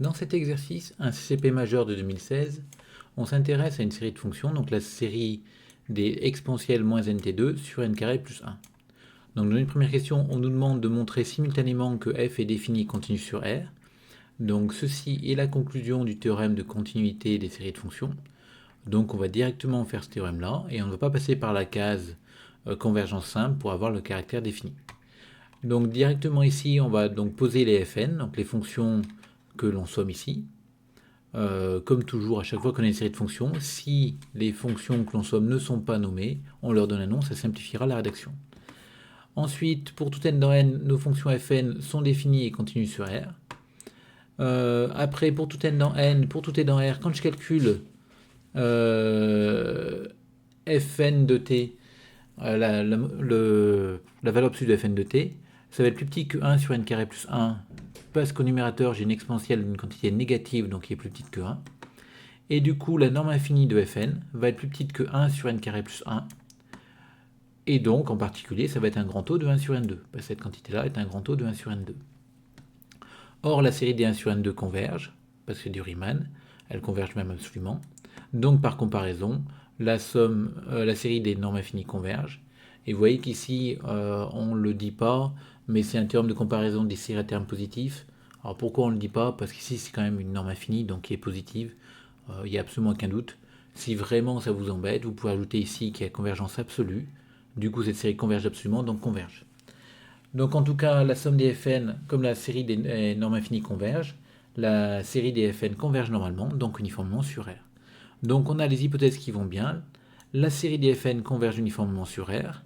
Dans cet exercice, un CCP majeur de 2016, on s'intéresse à une série de fonctions, donc la série des exponentielles moins nt2 sur n carré plus 1. Donc dans une première question, on nous demande de montrer simultanément que f est défini et continue sur R. Donc ceci est la conclusion du théorème de continuité des séries de fonctions. Donc on va directement faire ce théorème-là, et on ne va pas passer par la case convergence simple pour avoir le caractère défini. Donc directement ici, on va donc poser les fn, donc les fonctions que l'on somme ici. Comme toujours, à chaque fois qu'on a une série de fonctions, si les fonctions que l'on somme ne sont pas nommées, on leur donne un nom, ça simplifiera la rédaction. Ensuite, pour tout n dans n, nos fonctions fn sont définies et continuent sur R. Après, pour tout n dans n, pour tout t dans R, quand je calcule fn de t, la valeur absolue de fn de t, ça va être plus petit que 1 sur n carré plus 1, parce qu'au numérateur, j'ai une exponentielle d'une quantité négative, donc qui est plus petite que 1. Et du coup, la norme infinie de fn va être plus petite que 1 sur n carré plus 1. Et donc, en particulier, ça va être un grand taux de 1 sur n2. Parce que cette quantité-là est un grand taux de 1 sur n2. Or, la série des 1 sur n2 converge, parce que c'est du Riemann, elle converge même absolument. Donc, par comparaison, la série des normes infinies converge. Et vous voyez qu'ici, on ne le dit pas, mais c'est un théorème de comparaison des séries à termes positifs. Alors pourquoi on ne le dit pas? Parce qu'ici, c'est quand même une norme infinie, donc qui est positive. Il n'y a absolument aucun doute. Si vraiment ça vous embête, vous pouvez ajouter ici qu'il y a convergence absolue. Du coup, cette série converge absolument, donc converge. Donc en tout cas, la somme des Fn, comme la série des normes infinies converge, la série des Fn converge normalement, donc uniformément sur R. Donc on a les hypothèses qui vont bien. La série des Fn converge uniformément sur R.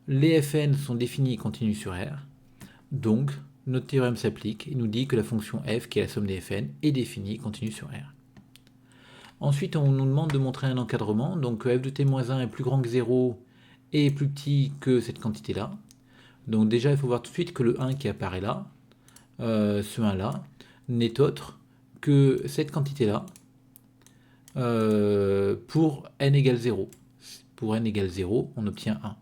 Les Fn sont définis et continuent sur R. Donc notre théorème s'applique et nous dit que la fonction f, qui est la somme des Fn, est définie et continue sur R. Ensuite, on nous demande de montrer un encadrement, donc f de t-1 est plus grand que 0 et plus petit que cette quantité-là. Donc déjà, il faut voir tout de suite que le 1 qui apparaît là, ce 1-là, n'est autre que cette quantité-là pour n égale 0. Pour n égale 0, on obtient 1.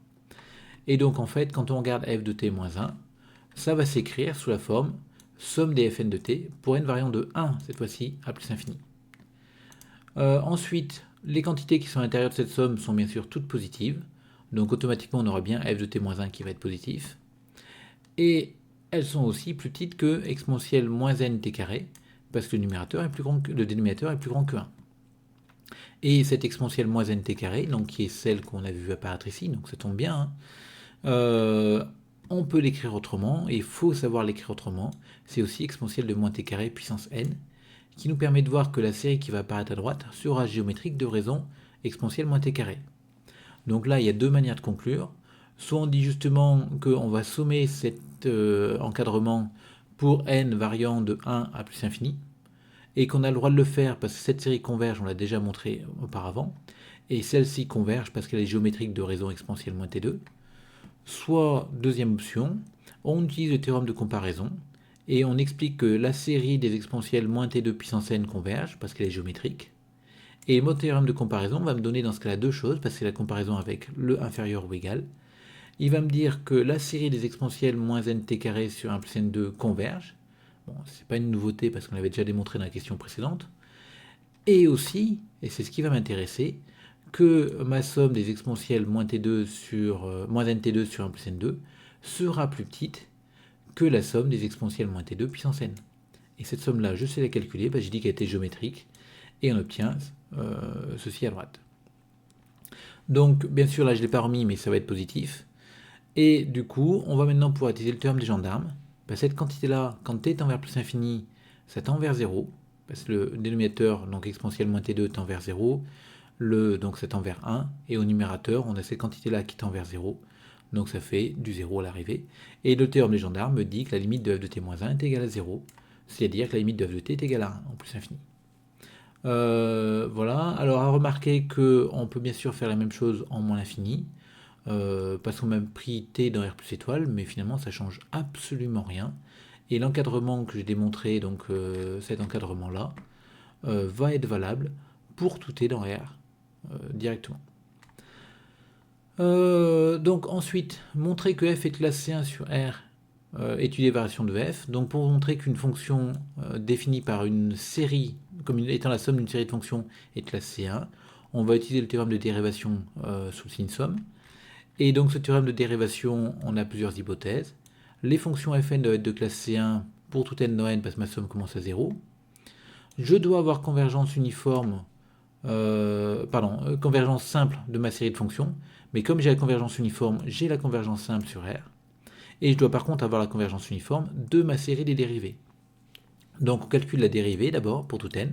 Et donc en fait, quand on regarde f de t-1, ça va s'écrire sous la forme somme des fn de t pour n variant de 1, cette fois-ci, à plus infini. Ensuite, les quantités qui sont à l'intérieur de cette somme sont bien sûr toutes positives. Donc automatiquement, on aura bien f de t-1 qui va être positif. Et elles sont aussi plus petites que exponentielle moins n t carré, parce que le dénominateur est plus grand que 1. Et cette exponentielle moins n t carré, donc qui est celle qu'on a vu apparaître ici, donc ça tombe bien, on peut l'écrire autrement, et il faut savoir l'écrire autrement. C'est aussi exponentielle de moins t carré puissance n, qui nous permet de voir que la série qui va apparaître à droite sera géométrique de raison exponentielle moins t carré. Donc là, il y a deux manières de conclure. Soit on dit justement qu'on va sommer cet encadrement pour n variant de 1 à plus infini, et qu'on a le droit de le faire parce que cette série converge, on l'a déjà montré auparavant, et celle-ci converge parce qu'elle est géométrique de raison exponentielle moins t2. Soit, deuxième option, on utilise le théorème de comparaison, et on explique que la série des exponentielles moins t2 puissance n converge parce qu'elle est géométrique. Et mon théorème de comparaison va me donner dans ce cas-là deux choses, parce que c'est la comparaison avec le inférieur ou égal. Il va me dire que la série des exponentielles moins nt carré sur 1 plus n2 converge. Bon, c'est pas une nouveauté parce qu'on l'avait déjà démontré dans la question précédente. Et aussi, et c'est ce qui va m'intéresser, que ma somme des exponentielles moins nt2 sur 1 plus n2 sera plus petite que la somme des exponentielles moins t2 puissance n. Et cette somme-là, je sais la calculer, j'ai dit qu'elle était géométrique, et on obtient ceci à droite. Donc, bien sûr, là, je ne l'ai pas remis, mais ça va être positif. Et du coup, on va maintenant pouvoir utiliser le théorème des gendarmes. Cette quantité-là, quand t tend vers plus infini, ça tend vers 0, parce que le dénominateur, donc exponentielle moins t2, tend vers 0, donc ça tend vers 1, et au numérateur, on a cette quantité-là qui tend vers 0, donc ça fait du 0 à l'arrivée. Et le théorème des gendarmes me dit que la limite de f de t-1 est égale à 0, c'est-à-dire que la limite de f de t est égale à 1 en plus infini. Voilà, alors à remarquer qu'on peut bien sûr faire la même chose en moins l'infini, parce qu'on a même pris t dans R plus étoile, mais finalement ça change absolument rien. Et l'encadrement que j'ai démontré, donc cet encadrement-là, va être valable pour tout t dans R directement. Donc ensuite, montrer que f est classe C1 sur R étudier les variations de f. Donc pour montrer qu'une fonction définie par une série, comme étant la somme d'une série de fonctions, est classe C1, on va utiliser le théorème de dérivation sous le signe somme. Et donc ce théorème de dérivation, on a plusieurs hypothèses. Les fonctions fn doivent être de classe C1 pour tout n dans n parce que ma somme commence à 0. Je dois avoir convergence uniforme, convergence simple de ma série de fonctions. Mais comme j'ai la convergence uniforme, j'ai la convergence simple sur R. Et je dois par contre avoir la convergence uniforme de ma série des dérivées. Donc on calcule la dérivée d'abord pour tout n.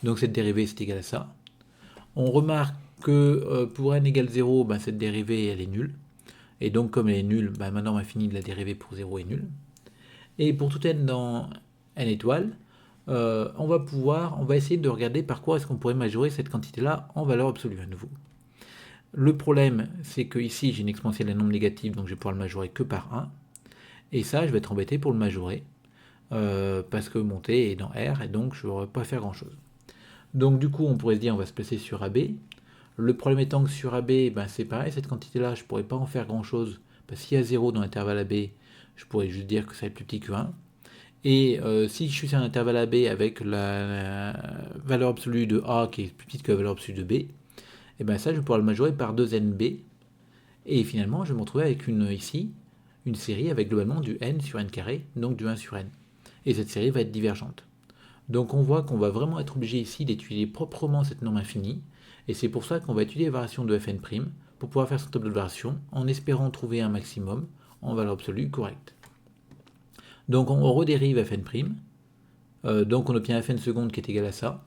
Donc cette dérivée c'est égal à ça. On remarque que pour n égale 0, cette dérivée elle est nulle. Et donc comme elle est nulle, maintenant on a fini de la dérivée pour 0 est nulle. Et pour tout n dans n étoiles, on va essayer de regarder par quoi est-ce qu'on pourrait majorer cette quantité-là en valeur absolue à nouveau. Le problème, c'est que ici j'ai une exponentielle d'un nombre négatif, donc je vais pouvoir le majorer que par 1. Et ça, je vais être embêté pour le majorer, parce que mon t est dans R, et donc je ne pourrai pas faire grand-chose. Donc du coup, on pourrait se dire, on va se placer sur AB. Le problème étant que sur AB, c'est pareil, cette quantité-là, je ne pourrais pas en faire grand-chose, parce qu'il y a 0 dans l'intervalle AB, je pourrais juste dire que ça est plus petit que 1. Et si je suis sur un intervalle AB avec la valeur absolue de A qui est plus petite que la valeur absolue de B, et ça, je vais pouvoir le majorer par 2nb. Et finalement, je vais me retrouver avec ici une série avec globalement du n sur n carré, donc du 1 sur n. Et cette série va être divergente. Donc on voit qu'on va vraiment être obligé ici d'étudier proprement cette norme infinie, et c'est pour ça qu'on va étudier les variations de fn' pour pouvoir faire son tableau de variation en espérant trouver un maximum en valeur absolue correcte. Donc on redérive fn', donc on obtient fn seconde qui est égal à ça,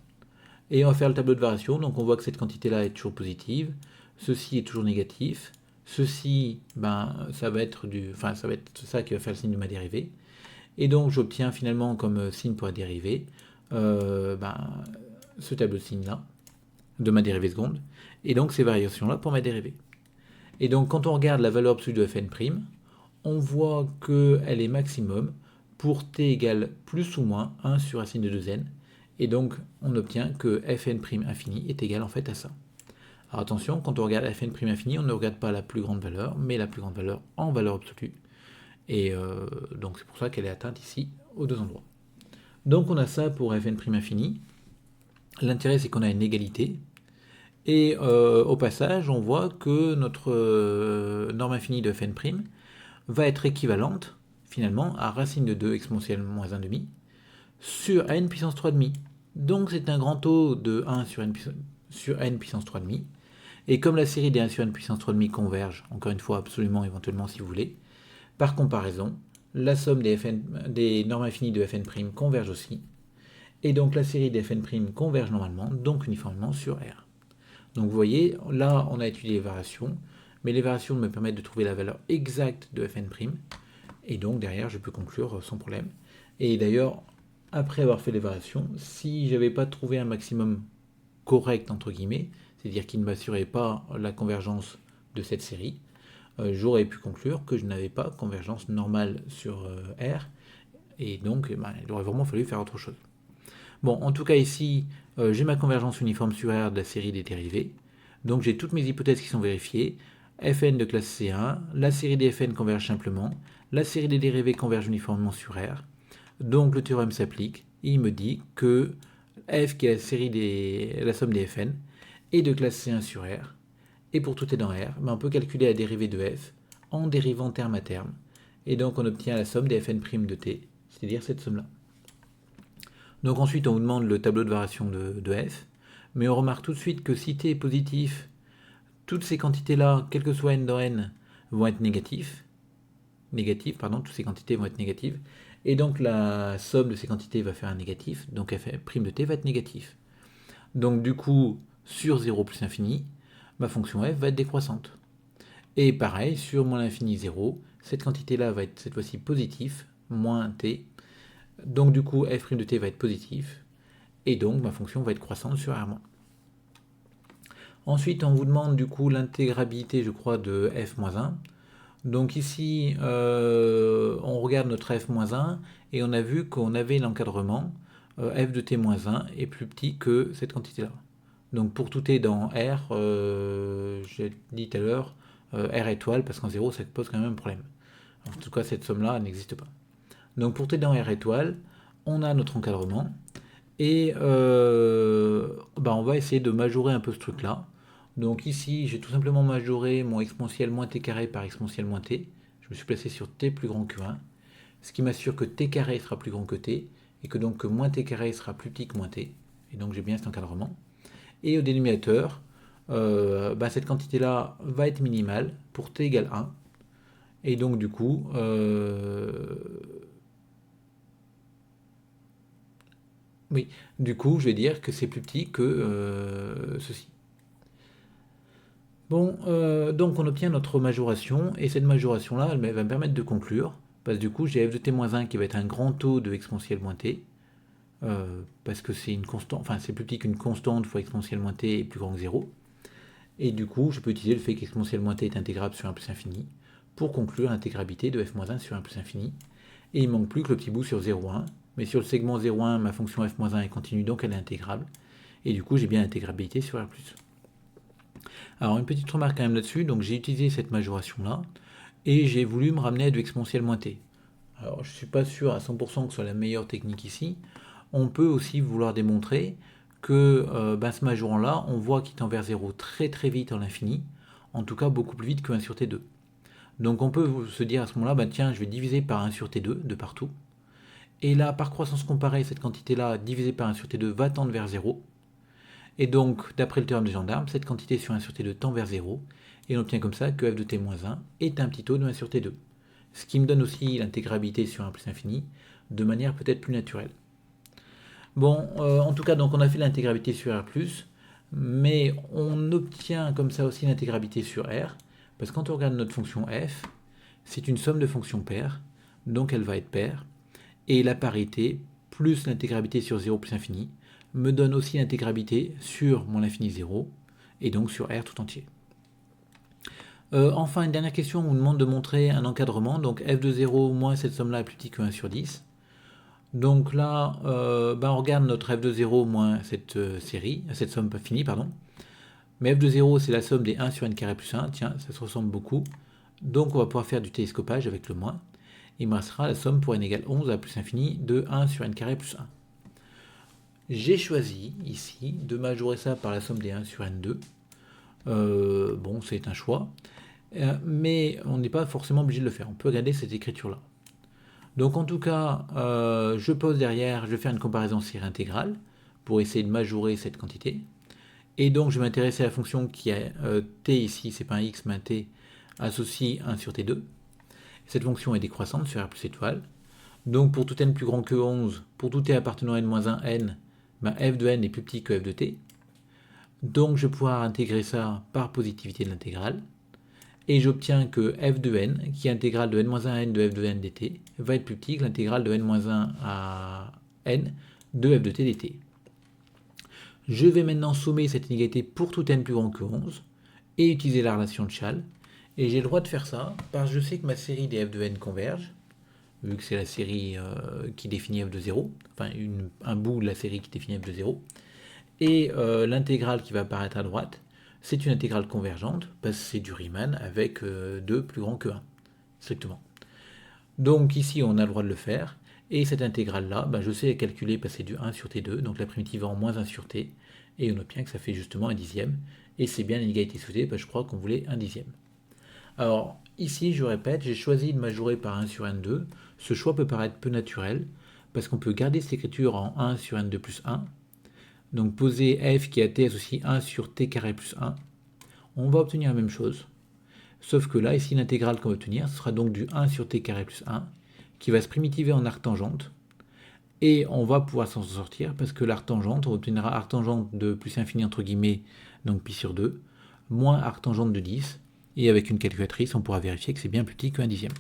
et on va faire le tableau de variation, donc on voit que cette quantité-là est toujours positive, ceci est toujours négatif, ceci, ça va être ça qui va faire le signe de ma dérivée, et donc j'obtiens finalement comme signe pour la dérivée, ce tableau de signe-là, de ma dérivée seconde, et donc ces variations-là pour ma dérivée. Et donc quand on regarde la valeur absolue de fn', on voit qu'elle est maximum pour t égale plus ou moins 1 sur racine de 2n, et donc on obtient que fn' infini est égal en fait à ça. Alors attention, quand on regarde fn' infini, on ne regarde pas la plus grande valeur, mais la plus grande valeur en valeur absolue. Et donc c'est pour ça qu'elle est atteinte ici, aux deux endroits. Donc on a ça pour fn' infini. L'intérêt c'est qu'on a une égalité. Et au passage, on voit que notre norme infinie de fn' va être équivalente, finalement, à racine de 2 exponentielle moins 1,5 sur n puissance 3,5. Donc c'est un grand taux de 1 sur n puissance 3,5. Et comme la série des 1 sur n puissance 3,5 converge, encore une fois, absolument, éventuellement, si vous voulez, par comparaison, la somme des normes infinies de fn' converge aussi. Et donc la série des fn' converge normalement, donc uniformément sur R. Donc vous voyez, là, on a étudié les variations, mais les variations me permettent de trouver la valeur exacte de fn', et donc derrière, je peux conclure sans problème. Et d'ailleurs, après avoir fait les variations, si je n'avais pas trouvé un maximum correct, entre guillemets, c'est-à-dire qu'il ne m'assurait pas la convergence de cette série, j'aurais pu conclure que je n'avais pas convergence normale sur R, et donc il aurait vraiment fallu faire autre chose. Bon, en tout cas ici, j'ai ma convergence uniforme sur R de la série des dérivées, donc j'ai toutes mes hypothèses qui sont vérifiées, fn de classe C1, la série des fn converge simplement, la série des dérivées converge uniformément sur R, donc le théorème s'applique, et il me dit que f, qui est la somme des fn, est de classe C1 sur R, et pour tout est dans R, on peut calculer la dérivée de f en dérivant terme à terme, et donc on obtient la somme des fn' de t, c'est-à-dire cette somme-là. Donc ensuite on vous demande le tableau de variation de f, mais on remarque tout de suite que si t est positif, toutes ces quantités-là, quel que soit n dans n, vont être négatives, toutes ces quantités vont être négatives, et donc la somme de ces quantités va faire un négatif, donc f' de t va être négatif. Donc du coup, sur 0 plus infini, ma fonction f va être décroissante. Et pareil, sur moins l'infini 0, cette quantité-là va être cette fois-ci positive, moins t. Donc du coup, f' de t va être positif, et donc ma fonction va être croissante sur R-. Ensuite, on vous demande du coup l'intégrabilité, je crois, de f-1. Donc ici, on regarde notre f-1, et on a vu qu'on avait l'encadrement f de t-1 est plus petit que cette quantité-là. Donc pour tout t dans R, j'ai dit tout à l'heure, R étoile, parce qu'en 0, ça pose quand même un problème. En tout cas, cette somme-là n'existe pas. Donc pour t dans R étoile, on a notre encadrement. Et on va essayer de majorer un peu ce truc-là. Donc ici, j'ai tout simplement majoré mon exponentiel moins t carré par exponentiel moins t. Je me suis placé sur t plus grand que 1. Ce qui m'assure que t carré sera plus grand que t. Et que donc moins t carré sera plus petit que moins t. Et donc j'ai bien cet encadrement. Et au dénominateur, cette quantité-là va être minimale pour t égale 1. Et donc du coup, je vais dire que c'est plus petit que ceci. Bon, donc on obtient notre majoration, et cette majoration-là, elle va me permettre de conclure, parce que du coup, j'ai f de t-1 qui va être un grand taux de exponentielle moins t, parce que c'est une constante, enfin c'est plus petit qu'une constante fois exponentielle moins t est plus grand que 0. Et du coup, je peux utiliser le fait qu'exponentielle moins t est intégrable sur 1 plus infini pour conclure l'intégrabilité de f-1 sur 1 plus infini. Et il ne manque plus que le petit bout sur 0,1. Mais sur le segment 0,1, ma fonction f-1 est continue, donc elle est intégrable. Et du coup, j'ai bien l'intégrabilité sur R+. Alors, une petite remarque quand même là-dessus. Donc, j'ai utilisé cette majoration-là. Et j'ai voulu me ramener à de exponentielle moins t. Alors, je ne suis pas sûr à 100% que ce soit la meilleure technique ici. On peut aussi vouloir démontrer que ce majorant-là, on voit qu'il tend vers 0 très très vite en l'infini. En tout cas, beaucoup plus vite que 1 sur t2. Donc, on peut se dire à ce moment-là, tiens, je vais diviser par 1 sur t2 de partout. Et là, par croissance comparée, cette quantité-là, divisée par 1 sur t2, va tendre vers 0. Et donc, d'après le théorème de gendarme, cette quantité sur 1 sur t2 tend vers 0. Et on obtient comme ça que f de t-1 est un petit taux de 1 sur t2. Ce qui me donne aussi l'intégrabilité sur 1 plus infini, de manière peut-être plus naturelle. Bon, en tout cas, donc on a fait l'intégrabilité sur R+, mais on obtient comme ça aussi l'intégrabilité sur R, parce que quand on regarde notre fonction f, c'est une somme de fonctions paires, donc elle va être paire. Et la parité, plus l'intégrabilité sur 0 plus infini, me donne aussi l'intégrabilité sur mon infini 0, et donc sur R tout entier. Enfin, une dernière question, on nous demande de montrer un encadrement, donc f de 0 moins cette somme-là est plus petit que 1 sur 10. Donc là, on regarde notre f de 0 moins cette somme pas finie, pardon. Mais f de 0, c'est la somme des 1 sur n carré plus 1, tiens, ça se ressemble beaucoup. Donc on va pouvoir faire du télescopage avec le moins. Il me restera la somme pour n égale 11 à plus infini de 1 sur n carré plus 1. J'ai choisi ici de majorer ça par la somme des 1 sur n2. Bon, c'est un choix. Mais on n'est pas forcément obligé de le faire. On peut regarder cette écriture-là. Donc en tout cas, je pose derrière, je vais faire une comparaison série intégrale pour essayer de majorer cette quantité. Et donc je vais m'intéresser à la fonction qui est t ici, c'est pas un x, mais un t, associe 1 sur t2. Cette fonction est décroissante sur R plus étoile. Donc pour tout n plus grand que 11, pour tout t appartenant à n-1 n, f de n est plus petit que f de t. Donc je vais pouvoir intégrer ça par positivité de l'intégrale. Et j'obtiens que f de n, qui est intégrale de n-1 n de f de n dt, va être plus petit que l'intégrale de n-1 à n de f de t dt. Je vais maintenant sommer cette inégalité pour tout n plus grand que 11 et utiliser la relation de Chasles. Et j'ai le droit de faire ça parce que je sais que ma série des f de n converge, vu que c'est la série qui définit f de 0, enfin un bout de la série qui définit f de 0. Et l'intégrale qui va apparaître à droite, c'est une intégrale convergente, parce que c'est du Riemann avec 2 plus grand que 1, strictement. Donc ici, on a le droit de le faire. Et cette intégrale-là, je sais la calculer, passer du 1 sur t2, donc la primitive en moins 1 sur t, et on obtient que ça fait justement un dixième. Et c'est bien l'inégalité souhaitée, parce que je crois qu'on voulait un dixième. Alors, ici, je répète, j'ai choisi de majorer par 1 sur n2. Ce choix peut paraître peu naturel, parce qu'on peut garder cette écriture en 1 sur n2 plus 1. Donc poser f qui est à t associe 1 sur t carré plus 1. On va obtenir la même chose. Sauf que là, ici, l'intégrale qu'on va obtenir, ce sera donc du 1 sur t carré plus 1, qui va se primitiver en arc tangente. Et on va pouvoir s'en sortir, parce que l'arc tangente, on obtiendra arc tangente de plus infini entre guillemets, donc pi sur 2, moins arc tangente de 10. Et avec une calculatrice, on pourra vérifier que c'est bien plus petit qu'un dixième.